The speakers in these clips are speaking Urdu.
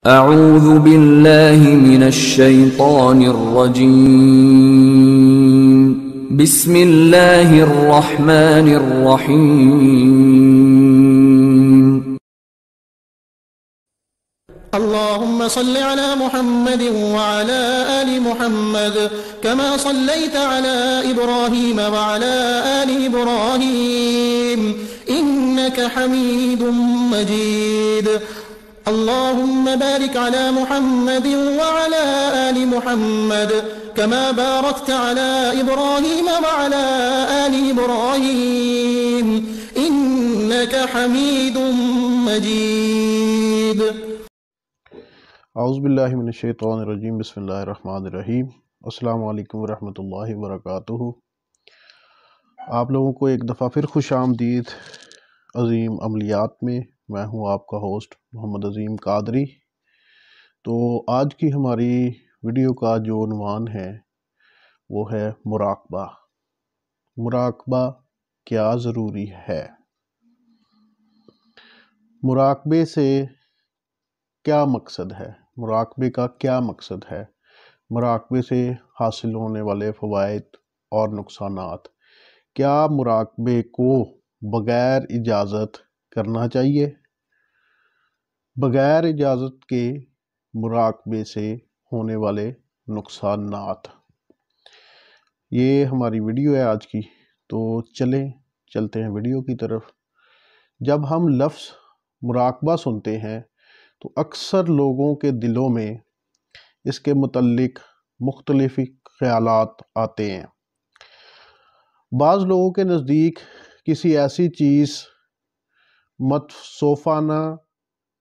اعوذ باللہ من الشیطان الرجیم بسم اللہ الرحمن الرحیم اللهم صل على محمد وعلى آل محمد كما صليت على إبراهيم وعلى آل إبراهيم إنك حميد مجيد اللهم بارك على محمد وعلى آل محمد كما باركت على إبراهيم وعلى آل إبراهيم إنك حميد مجيد اعوذ باللہ من الشیطان الرجیم بسم اللہ الرحمن الرحیم السلام علیکم ورحمۃ اللہ وبرکاتہ۔ آپ لوگوں کو ایک دفعہ پھر خوش آمدید عظیم عملیات میں۔ میں ہوں آپ کا ہوسٹ محمد عظیم قادری۔ تو آج کی ہماری ویڈیو کا جو عنوان ہے وہ ہے مراقبہ۔ مراقبہ کیا ضروری ہے؟ مراقبے سے کیا مقصد ہے؟ مراقبے کا کیا مقصد ہے؟ مراقبے سے حاصل ہونے والے فوائد اور نقصانات۔ کیا مراقبے کو بغیر اجازت کرنا چاہیے؟ بغیر اجازت کے مراقبے سے ہونے والے نقصانات، یہ ہماری ویڈیو ہے آج کی۔ تو چلتے ہیں ویڈیو کی طرف۔ جب ہم لفظ مراقبہ سنتے ہیں تو اکثر لوگوں کے دلوں میں اس کے متعلق مختلف خیالات آتے ہیں۔ بعض لوگوں کے نزدیک کسی ایسی چیز متصوفانہ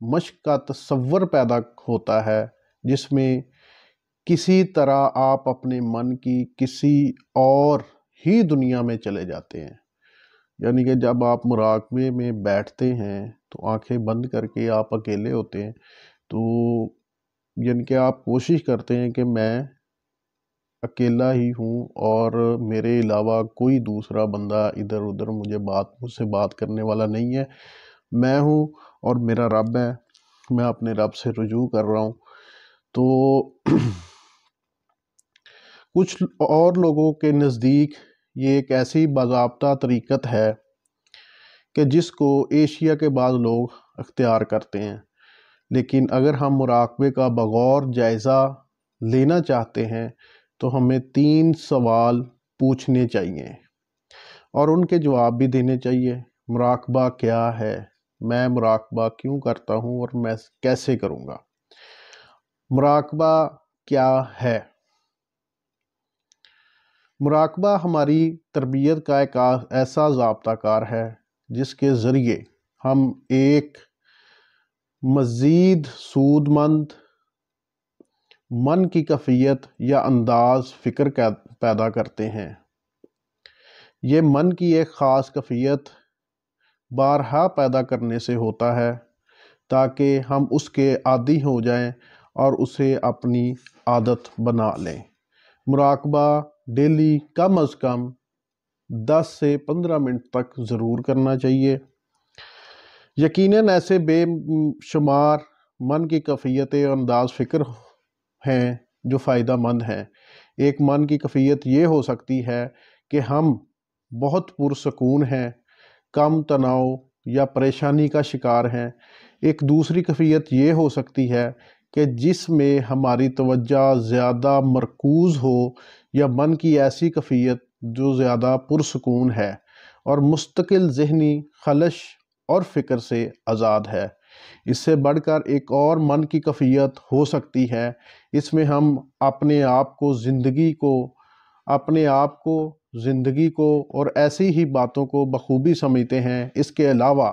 مشق کا تصور پیدا ہوتا ہے جس میں کسی طرح آپ اپنے من کی کسی اور ہی دنیا میں چلے جاتے ہیں۔ یعنی کہ جب آپ مراقبے میں بیٹھتے ہیں تو آنکھیں بند کر کے آپ اکیلے ہوتے ہیں، تو یعنی کہ آپ کوشش کرتے ہیں کہ میں اکیلا ہی ہوں اور میرے علاوہ کوئی دوسرا بندہ ادھر ادھر مجھ سے بات کرنے والا نہیں ہے، میں ہوں اور میرا رب ہے، میں اپنے رب سے رجوع کر رہا ہوں۔ تو کچھ اور لوگوں کے نزدیک یہ ایک ایسی باضابطہ طریقت ہے کہ جس کو ایشیا کے بعض لوگ اختیار کرتے ہیں، لیکن اگر ہم مراقبے کا بغور جائزہ لینا چاہتے ہیں تو ہمیں 3 سوال پوچھنے چاہیے اور ان کے جواب بھی دینے چاہیے۔ مراقبہ کیا ہے؟ میں مراقبہ کیوں کرتا ہوں اور میں کیسے کروں گا؟ مراقبہ کیا ہے؟ مراقبہ ہماری تربیت کا ایک ایسا ضابطہ کار ہے جس کے ذریعے ہم ایک مزید سود مند من کی کیفیت یا انداز فکر پیدا کرتے ہیں۔ یہ من کی ایک خاص کیفیت بارہا پیدا کرنے سے ہوتا ہے تاکہ ہم اس کے عادی ہو جائیں اور اسے اپنی عادت بنا لیں۔ مراقبہ ڈیلی کم از کم 10 سے 15 منٹ تک ضرور کرنا چاہیے۔ یقیناً ایسے بے شمار من کی کیفیتیں انداز فکر ہیں جو فائدہ مند ہیں۔ ایک من کی کیفیت یہ ہو سکتی ہے کہ ہم بہت پرسکون ہیں، کم تناؤ یا پریشانی کا شکار ہیں۔ ایک دوسری کیفیت یہ ہو سکتی ہے کہ جس میں ہماری توجہ زیادہ مرکوز ہو، یا من کی ایسی کیفیت جو زیادہ پرسکون ہے اور مستقل ذہنی خلش اور فکر سے آزاد ہے۔ اس سے بڑھ کر ایک اور من کی کیفیت ہو سکتی ہے، اس میں ہم اپنے آپ کو زندگی کو اور ایسی ہی باتوں کو بخوبی سمجھتے ہیں۔ اس کے علاوہ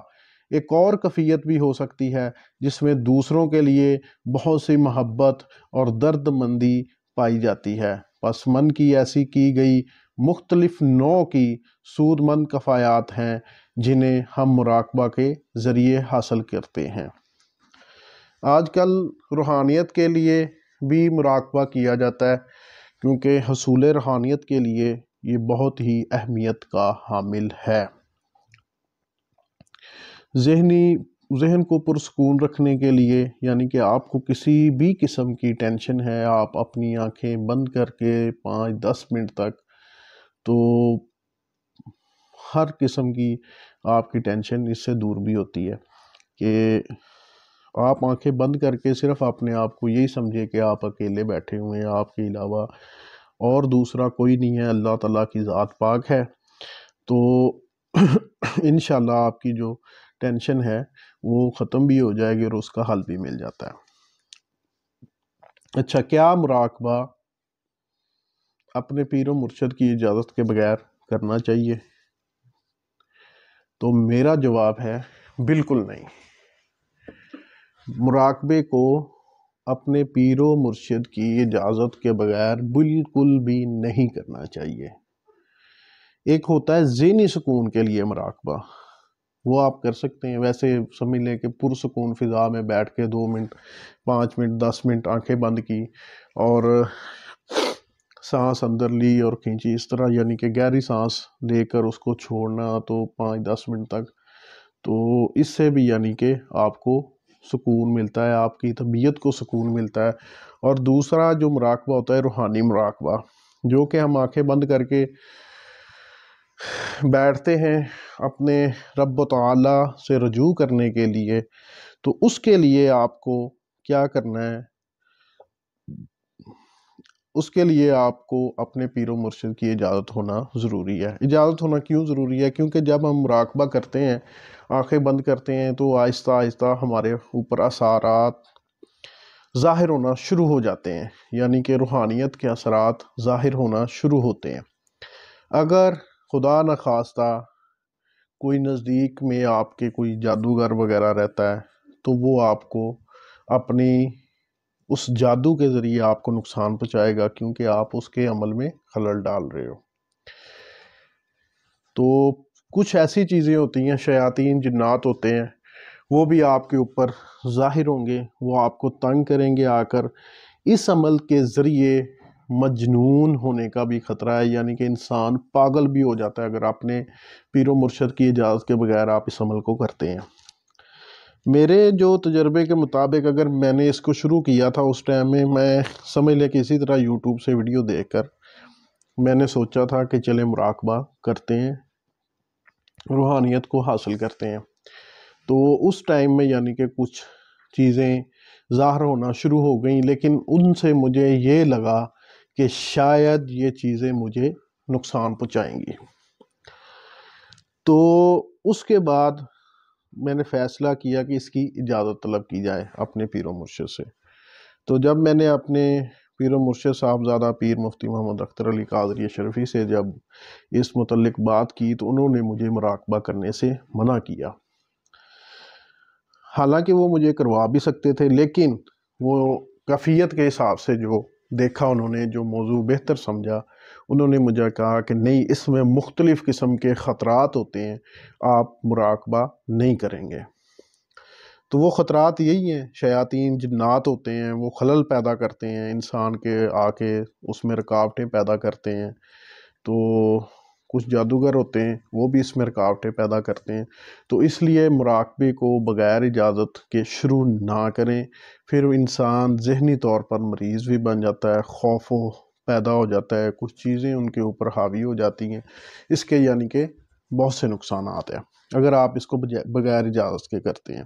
ایک اور کیفیت بھی ہو سکتی ہے جس میں دوسروں کے لیے بہت سی محبت اور درد مندی پائی جاتی ہے۔ پس من کی ایسی کی گئی مختلف نوع کی سود مند کفایات ہیں جنہیں ہم مراقبہ کے ذریعے حاصل کرتے ہیں۔ آج کل روحانیت کے لیے بھی مراقبہ کیا جاتا ہے، کیونکہ حصول روحانیت کے لیے یہ بہت ہی اہمیت کا حامل ہے۔ ذہنی ذہن کو پرسکون رکھنے کے لیے، یعنی کہ آپ کو کسی بھی قسم کی ٹینشن ہے، آپ اپنی آنکھیں بند کر کے 5-10 منٹ تک، تو ہر قسم کی آپ کی ٹینشن اس سے دور بھی ہوتی ہے کہ آپ آنکھیں بند کر کے صرف اپنے آپ کو یہی سمجھے کہ آپ اکیلے بیٹھے ہوئے ہیں، آپ کے علاوہ اور دوسرا کوئی نہیں ہے، اللہ تعالیٰ کی ذات پاک ہے، تو انشاءاللہ آپ کی جو ٹینشن ہے وہ ختم بھی ہو جائے گی اور اس کا حل بھی مل جاتا ہے۔ اچھا، کیا مراقبہ اپنے پیر و مرشد کی اجازت کے بغیر کرنا چاہیے؟ تو میرا جواب ہے بالکل نہیں۔ مراقبے کو اپنے پیر و مرشد کی اجازت کے بغیر بالکل بھی نہیں کرنا چاہیے۔ ایک ہوتا ہے ذہنی سکون کے لیے مراقبہ، وہ آپ کر سکتے ہیں، ویسے سمجھ لیں کہ پرسکون فضا میں بیٹھ کے 2 منٹ 5 منٹ 10 منٹ آنکھیں بند کی اور سانس اندر لی اور کھینچی، اس طرح یعنی کہ گہری سانس لے کر اس کو چھوڑنا تو 5-10 منٹ تک، تو اس سے بھی یعنی کہ آپ کو سکون ملتا ہے، آپ کی طبیعت کو سکون ملتا ہے۔ اور دوسرا جو مراقبہ ہوتا ہے روحانی مراقبہ، جو کہ ہم آنکھیں بند کر کے بیٹھتے ہیں اپنے رب و تعالی سے رجوع کرنے کے لیے، تو اس کے لیے آپ کو کیا کرنا ہے؟ اس کے لیے آپ کو اپنے پیر و مرشد کی اجازت ہونا ضروری ہے۔ اجازت ہونا کیوں ضروری ہے؟ کیونکہ جب ہم مراقبہ کرتے ہیں، آنکھیں بند کرتے ہیں، تو آہستہ آہستہ ہمارے اوپر اثرات ظاہر ہونا شروع ہو جاتے ہیں، یعنی کہ روحانیت کے اثرات ظاہر ہونا شروع ہوتے ہیں۔ اگر خدا نخواستہ کوئی نزدیک میں آپ کے کوئی جادوگر وغیرہ رہتا ہے، تو وہ آپ کو اپنی اس جادو کے ذریعے آپ کو نقصان پہنچائے گا، کیونکہ آپ اس کے عمل میں خلل ڈال رہے ہو۔ تو کچھ ایسی چیزیں ہوتی ہیں، شیاطین جنات ہوتے ہیں، وہ بھی آپ کے اوپر ظاہر ہوں گے، وہ آپ کو تنگ کریں گے آ کر۔ اس عمل کے ذریعے مجنون ہونے کا بھی خطرہ ہے، یعنی کہ انسان پاگل بھی ہو جاتا ہے اگر اپنے پیر و مرشد کی اجازت کے بغیر آپ اس عمل کو کرتے ہیں۔ میرے جو تجربے کے مطابق اگر میں نے اس کو شروع کیا تھا، اس ٹائم میں سمجھ لے کہ اسی طرح یوٹیوب سے ویڈیو دیکھ کر میں نے سوچا تھا کہ چلے مراقبہ کرتے ہیں، روحانیت کو حاصل کرتے ہیں، تو اس ٹائم میں یعنی کہ کچھ چیزیں ظاہر ہونا شروع ہو گئیں، لیکن ان سے مجھے یہ لگا کہ شاید یہ چیزیں مجھے نقصان پہنچائیں گی۔ تو اس کے بعد میں نے فیصلہ کیا کہ اس کی اجازت طلب کی جائے اپنے پیر و مرشد سے۔ تو جب میں نے اپنے پیر و مرشد صاحبزادہ پیر مفتی محمد اختر علی قادری اشرفی سے جب اس متعلق بات کی، تو انہوں نے مجھے مراقبہ کرنے سے منع کیا۔ حالانکہ وہ مجھے کروا بھی سکتے تھے، لیکن وہ کیفیت کے حساب سے جو دیکھا انہوں نے، جو موضوع بہتر سمجھا، انہوں نے مجھے کہا کہ نہیں، اس میں مختلف قسم کے خطرات ہوتے ہیں، آپ مراقبہ نہیں کریں گے۔ تو وہ خطرات یہی ہیں، شیاطین جنات ہوتے ہیں، وہ خلل پیدا کرتے ہیں انسان کے، آ کے اس میں رکاوٹیں پیدا کرتے ہیں۔ تو کچھ جادوگر ہوتے ہیں، وہ بھی اس میں رکاوٹیں پیدا کرتے ہیں۔ تو اس لیے مراقبے کو بغیر اجازت کے شروع نہ کریں، پھر انسان ذہنی طور پر مریض بھی بن جاتا ہے، خوف پیدا ہو جاتا ہے، کچھ چیزیں ان کے اوپر حاوی ہو جاتی ہیں، اس کے یعنی کہ بہت سے نقصانات ہیں اگر آپ اس کو بغیر اجازت کے کرتے ہیں۔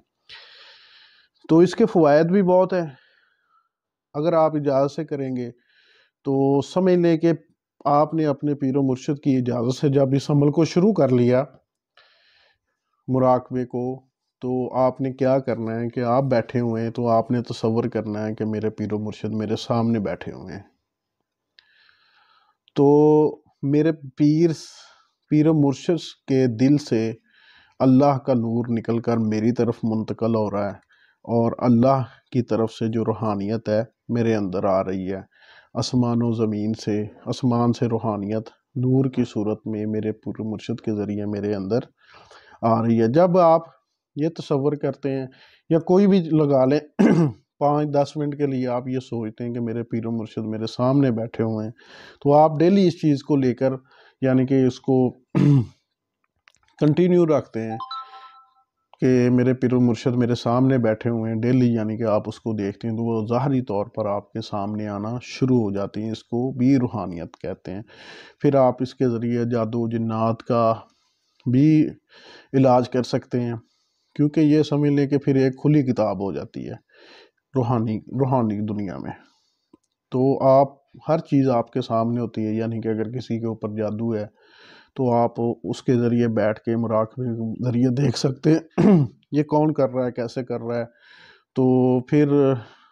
تو اس کے فوائد بھی بہت ہیں۔ اگر آپ اجازت سے کریں گے تو سمجھ لیں کہ آپ نے اپنے پیر و مرشد کی اجازت سے جب اس عمل کو شروع کر لیا مراقبے کو، تو آپ نے کیا کرنا ہے کہ آپ بیٹھے ہوئے ہیں، تو آپ نے تصور کرنا ہے کہ میرے پیر و مرشد میرے سامنے بیٹھے ہوئے ہیں، تو میرے پیر و مرشد کے دل سے اللہ کا نور نکل کر میری طرف منتقل ہو رہا ہے، اور اللہ کی طرف سے جو روحانیت ہے میرے اندر آ رہی ہے، آسمان و زمین سے، آسمان سے روحانیت نور کی صورت میں میرے پیر و مرشد کے ذریعے میرے اندر آ رہی ہے۔ جب آپ یہ تصور کرتے ہیں، یا کوئی بھی لگا لیں 5-10 منٹ کے لیے آپ یہ سوچتے ہیں کہ میرے پیر و مرشد میرے سامنے بیٹھے ہوئے ہیں، تو آپ ڈیلی اس چیز کو لے کر یعنی کہ اس کو کنٹینیو رکھتے ہیں کہ میرے پیر و مرشد میرے سامنے بیٹھے ہوئے ہیں ڈیلی، یعنی کہ آپ اس کو دیکھتے ہیں تو وہ ظاہری طور پر آپ کے سامنے آنا شروع ہو جاتی ہیں، اس کو بھی روحانیت کہتے ہیں۔ پھر آپ اس کے ذریعے جادو جنات کا بھی علاج کر سکتے ہیں، کیونکہ یہ سمجھ لیں کہ پھر ایک کھلی کتاب ہو جاتی ہے روحانی دنیا میں۔ تو آپ ہر چیز آپ کے سامنے ہوتی ہے، یعنی کہ اگر کسی کے اوپر جادو ہے تو آپ اس کے ذریعے بیٹھ کے مراقبے کے ذریعے دیکھ سکتے ہیں یہ کون کر رہا ہے، کیسے کر رہا ہے۔ تو پھر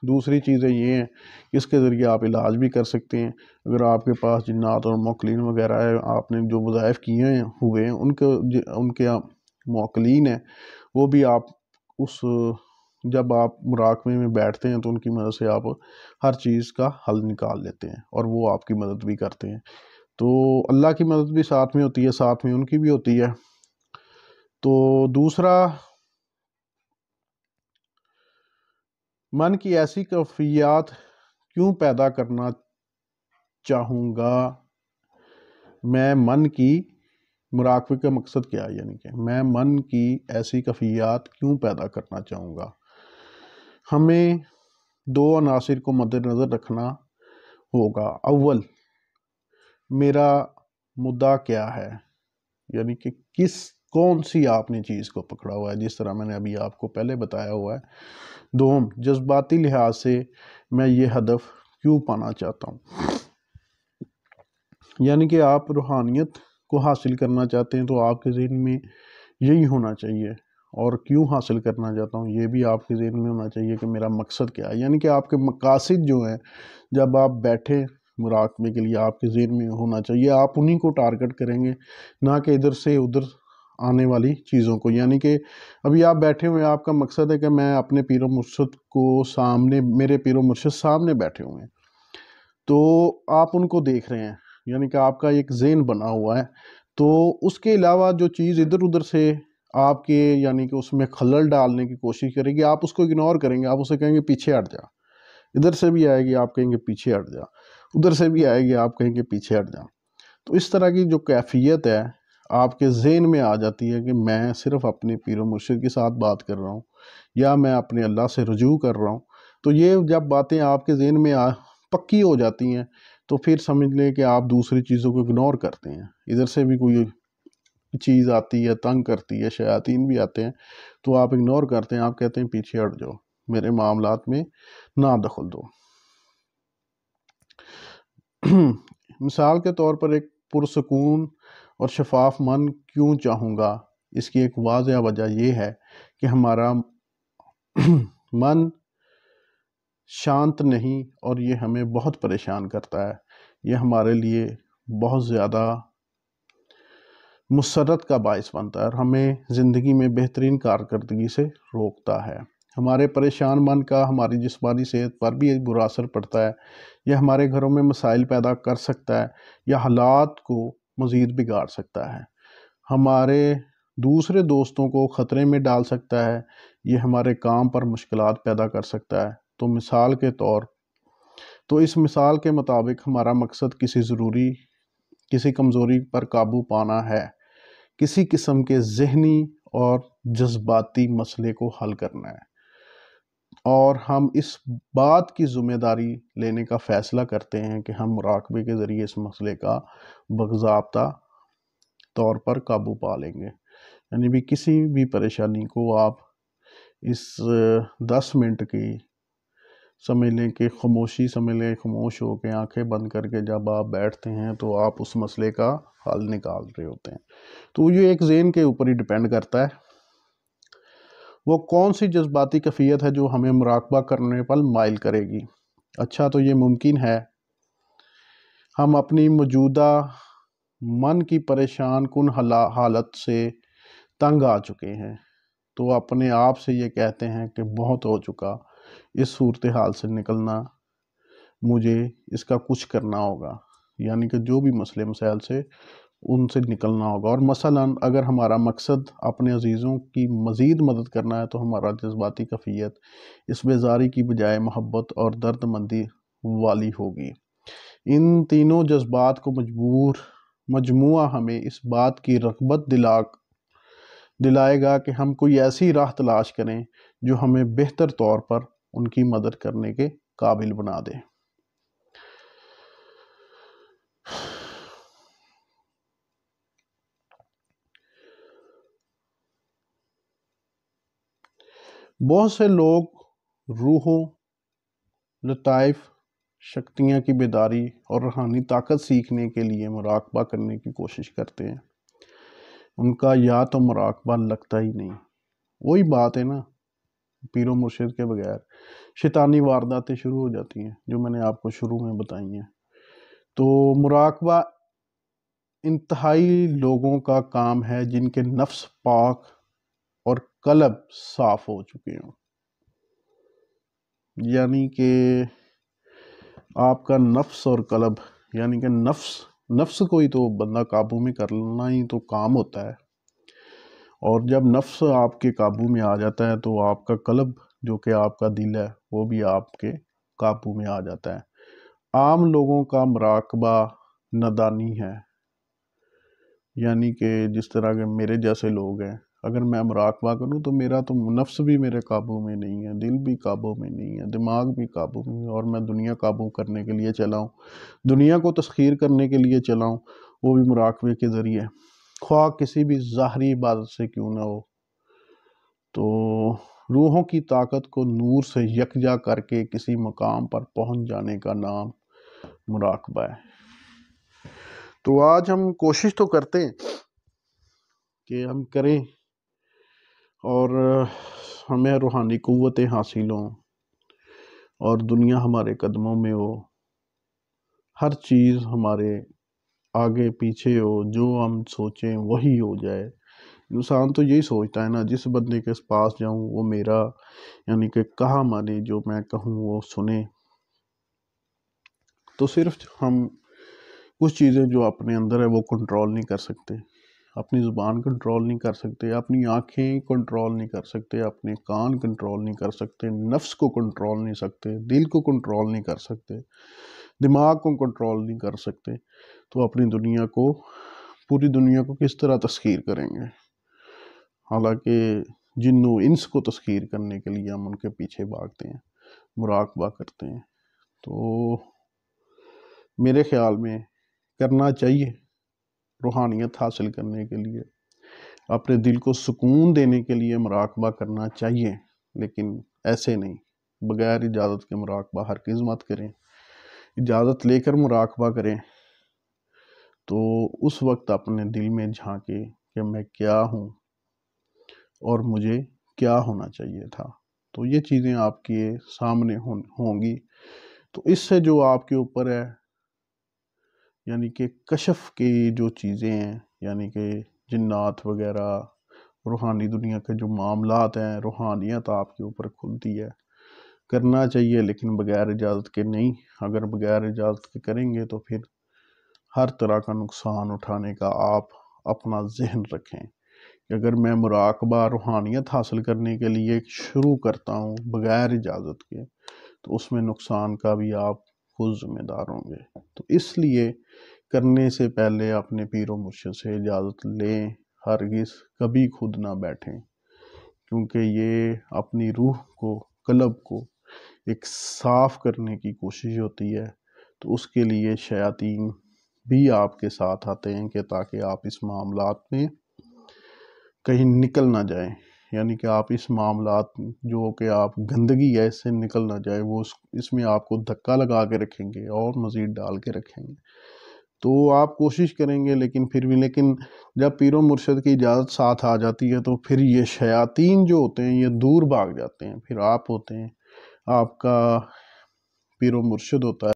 دوسری چیزیں یہ ہیں کہ اس کے ذریعے آپ علاج بھی کر سکتے ہیں۔ اگر آپ کے پاس جنات اور موکلین وغیرہ ہے، آپ نے جو وظائف کیے ہوئے ہیں ان کے موکلین ہیں، وہ بھی آپ جب آپ مراقبے میں بیٹھتے ہیں تو ان کی مدد سے آپ ہر چیز کا حل نکال لیتے ہیں، اور وہ آپ کی مدد بھی کرتے ہیں۔ تو اللہ کی مدد بھی ساتھ میں ہوتی ہے، ساتھ میں ان کی بھی ہوتی ہے۔ تو دوسرا، من کی ایسی کیفیات کیوں پیدا کرنا چاہوں گا؟ میں من کی مراقبے کا مقصد کیا ہے، یعنی کہ میں من کی ایسی کیفیات کیوں پیدا کرنا چاہوں گا؟ ہمیں دو عناصر کو مد نظر رکھنا ہوگا۔ اول، میرا مدعا کیا ہے، یعنی کہ کون سی آپ نے چیز کو پکڑا ہوا ہے، جس طرح میں نے ابھی آپ کو پہلے بتایا ہوا ہے۔ دوم، جذباتی لحاظ سے میں یہ ہدف کیوں پانا چاہتا ہوں، یعنی کہ آپ روحانیت کو حاصل کرنا چاہتے ہیں تو آپ کے ذہن میں یہی ہونا چاہیے، اور کیوں حاصل کرنا چاہتا ہوں یہ بھی آپ کے ذہن میں ہونا چاہیے کہ میرا مقصد کیا ہے، یعنی کہ آپ کے مقاصد جو ہیں جب آپ بیٹھے مراقبے کے لیے آپ کے ذہن میں ہونا چاہیے، آپ انہی کو ٹارگٹ کریں گے، نہ کہ ادھر سے ادھر آنے والی چیزوں کو۔ یعنی کہ ابھی آپ بیٹھے ہوئے ہیں، آپ کا مقصد ہے کہ میں اپنے پیر و مرشد کو سامنے، میرے پیر و مرشد سامنے بیٹھے ہوئے ہیں، تو آپ ان کو دیکھ رہے ہیں، یعنی کہ آپ کا ایک ذہن بنا ہوا ہے۔ تو اس کے علاوہ جو چیز ادھر ادھر سے آپ کے، یعنی کہ اس میں خلل ڈالنے کی کوشش کرے گی، آپ اس کو اگنور کریں گے، آپ اسے کہیں گے پیچھے ہٹ جا۔ ادھر سے بھی آئے گی، آپ کہیں گے پیچھے ہٹ جا، ادھر سے بھی آئے گی، آپ کہیں گے پیچھے ہٹ جا۔ تو اس طرح کی جو کیفیت ہے آپ کے ذہن میں آ جاتی ہے کہ میں صرف اپنے پیر و مرشد کے ساتھ بات کر رہا ہوں، یا میں اپنے اللہ سے رجوع کر رہا ہوں۔ تو یہ جب باتیں آپ کے ذہن میں پکی ہو جاتی ہیں تو پھر سمجھ لیں کہ آپ دوسری چیزوں کو اگنور کرتے ہیں۔ ادھر سے بھی کوئی چیز آتی ہے، تنگ کرتی ہے، شیاطین بھی آتے ہیں، تو آپ اگنور کرتے ہیں، آپ کہتے ہیں پیچھے ہٹ جاؤ، میرے معاملات میں نہ دخل دو۔ مثال کے طور پر ایک پرسکون اور شفاف من کیوں چاہوں گا؟ اس کی ایک واضح وجہ یہ ہے کہ ہمارا من شانت نہیں، اور یہ ہمیں بہت پریشان کرتا ہے، یہ ہمارے لیے بہت زیادہ مسرت کا باعث بنتا ہے، اور ہمیں زندگی میں بہترین کارکردگی سے روکتا ہے۔ ہمارے پریشان من کا ہماری جسمانی صحت پر بھی ایک برا اثر پڑتا ہے، یہ ہمارے گھروں میں مسائل پیدا کر سکتا ہے، یا حالات کو مزید بگاڑ سکتا ہے، ہمارے دوسرے دوستوں کو خطرے میں ڈال سکتا ہے، یہ ہمارے کام پر مشکلات پیدا کر سکتا ہے۔ تو اس مثال کے مطابق ہمارا مقصد کسی کمزوری پر قابو پانا ہے، کسی قسم کے ذہنی اور جذباتی مسئلے کو حل کرنا ہے، اور ہم اس بات کی ذمہ داری لینے کا فیصلہ کرتے ہیں کہ ہم مراقبے کے ذریعے اس مسئلے کا باضابطہ طور پر قابو پا لیں گے۔ یعنی بھی کسی بھی پریشانی کو آپ اس 10 منٹ کی سمجھ لیں کہ خاموش ہو کے آنکھیں بند کر کے جب آپ بیٹھتے ہیں تو آپ اس مسئلے کا حل نکال رہے ہوتے ہیں۔ تو یہ ایک ذہن کے اوپر ہی ڈیپینڈ کرتا ہے، وہ کون سی جذباتی کیفیت ہے جو ہمیں مراقبہ کرنے پر مائل کرے گی۔ اچھا، تو یہ ممکن ہے ہم اپنی موجودہ من کی پریشان کن حالت سے تنگ آ چکے ہیں، تو اپنے آپ سے یہ کہتے ہیں کہ بہت ہو چکا، اس صورتحال سے نکلنا، مجھے اس کا کچھ کرنا ہوگا، یعنی کہ جو بھی مسئلے مسائل سے ان سے نکلنا ہوگا۔ اور مثلاً اگر ہمارا مقصد اپنے عزیزوں کی مزید مدد کرنا ہے تو ہمارا جذباتی کیفیت اس بیزاری کی بجائے محبت اور درد مندی والی ہوگی۔ ان تینوں جذبات کو مجموعہ ہمیں اس بات کی رغبت دلائے گا کہ ہم کوئی ایسی راہ تلاش کریں جو ہمیں بہتر طور پر ان کی مدد کرنے کے قابل بنا دے۔ بہت سے لوگ روحوں، لطائف، شکتیاں کی بیداری اور روحانی طاقت سیکھنے کے لیے مراقبہ کرنے کی کوشش کرتے ہیں۔ ان کا یا تو مراقبہ لگتا ہی نہیں۔ وہی بات ہے نا، پیر و مرشد کے بغیر شیطانی وارداتیں شروع ہو جاتی ہیں جو میں نے آپ کو شروع میں بتائی ہیں۔ تو مراقبہ انتہائی لوگوں کا کام ہے جن کے نفس پاک اور قلب صاف ہو چکے ہوں، یعنی کہ آپ کا نفس اور قلب، یعنی کہ نفس کو ہی تو بندہ قابو میں کرنا ہی تو کام ہوتا ہے، اور جب نفس آپ کے قابو میں آ جاتا ہے تو آپ کا قلب جو کہ آپ کا دل ہے وہ بھی آپ کے قابو میں آ جاتا ہے۔ عام لوگوں کا مراقبہ نادانی ہے، یعنی کہ جس طرح کے میرے جیسے لوگ ہیں، اگر میں مراقبہ کروں تو میرا تو نفس بھی میرے قابو میں نہیں ہے، دل بھی قابو میں نہیں ہے، دماغ بھی قابو میں ہے، اور میں دنیا قابو کرنے کے لیے چلاؤں، دنیا کو تسخیر کرنے کے لیے چلاؤں، وہ بھی مراقبے کے ذریعے، خواہ کسی بھی ظاہری عبادت سے کیوں نہ ہو۔ تو روحوں کی طاقت کو نور سے یکجا کر کے کسی مقام پر پہنچ جانے کا نام مراقبہ ہے۔ تو آج ہم کوشش تو کرتے ہیں کہ ہم کریں اور ہمیں روحانی قوتیں حاصل ہوں اور دنیا ہمارے قدموں میں ہو، ہر چیز ہمارے آگے پیچھے ہو، جو ہم سوچیں وہی ہو جائے۔ انسان تو یہی سوچتا ہے نا، جس بندے کے پاس جاؤں وہ میرا، یعنی کہ کہا مانے، جو میں کہوں وہ سنے۔ تو صرف ہم کچھ چیزیں جو اپنے اندر ہے وہ کنٹرول نہیں کر سکتے، اپنی زبان کنٹرول نہیں کر سکتے، اپنی آنکھیں کنٹرول نہیں کر سکتے، اپنے کان کنٹرول نہیں کر سکتے، نفس کو کنٹرول نہیں سکتے، دل کو کنٹرول نہیں کر سکتے، دماغ کو کنٹرول نہیں کر سکتے، تو اپنی دنیا کو، پوری دنیا کو کس طرح تسخیر کریں گے؟ حالانکہ جن و انس کو تسخیر کرنے کے لیے ہم ان کے پیچھے بھاگتے ہیں، مراقبہ کرتے ہیں۔ تو میرے خیال میں کرنا چاہیے، روحانیت حاصل کرنے کے لیے، اپنے دل کو سکون دینے کے لیے مراقبہ کرنا چاہیے، لیکن ایسے نہیں، بغیر اجازت کے مراقبہ ہرگز مت کریں۔ اجازت لے کر مراقبہ کریں تو اس وقت اپنے دل میں جھانکیں کہ میں کیا ہوں اور مجھے کیا ہونا چاہیے تھا۔ تو یہ چیزیں آپ کے سامنے ہوں گی، تو اس سے جو آپ کے اوپر ہے، یعنی کہ کشف کی جو چیزیں ہیں، یعنی کہ جنات وغیرہ، روحانی دنیا کے جو معاملات ہیں، روحانیت آپ کے اوپر کھلتی ہے۔ کرنا چاہیے لیکن بغیر اجازت کے نہیں۔ اگر بغیر اجازت کے کریں گے تو پھر ہر طرح کا نقصان اٹھانے کا آپ اپنا ذہن رکھیں کہ اگر میں مراقبہ روحانیت حاصل کرنے کے لیے شروع کرتا ہوں بغیر اجازت کے، تو اس میں نقصان کا بھی آپ خود ذمہ دار ہوں گے۔ تو اس لیے کرنے سے پہلے اپنے پیر و مرشد سے اجازت لیں، ہرگز کبھی خود نہ بیٹھیں، کیونکہ یہ اپنی روح کو، قلب کو ایک صاف کرنے کی کوشش ہوتی ہے۔ تو اس کے لیے شیاطین بھی آپ کے ساتھ آتے ہیں کہ تاکہ آپ اس معاملات میں کہیں نکل نہ جائیں، یعنی کہ آپ اس معاملات جو کہ آپ گندگی ہے اس سے نکل نہ جائے، وہ اس میں آپ کو دھکا لگا کے رکھیں گے اور مزید ڈال کے رکھیں گے۔ تو آپ کوشش کریں گے لیکن جب پیر و مرشد کی اجازت ساتھ آ جاتی ہے تو پھر یہ شیاطین جو ہوتے ہیں یہ دور بھاگ جاتے ہیں۔ پھر آپ ہوتے ہیں، آپ کا پیر و مرشد ہوتا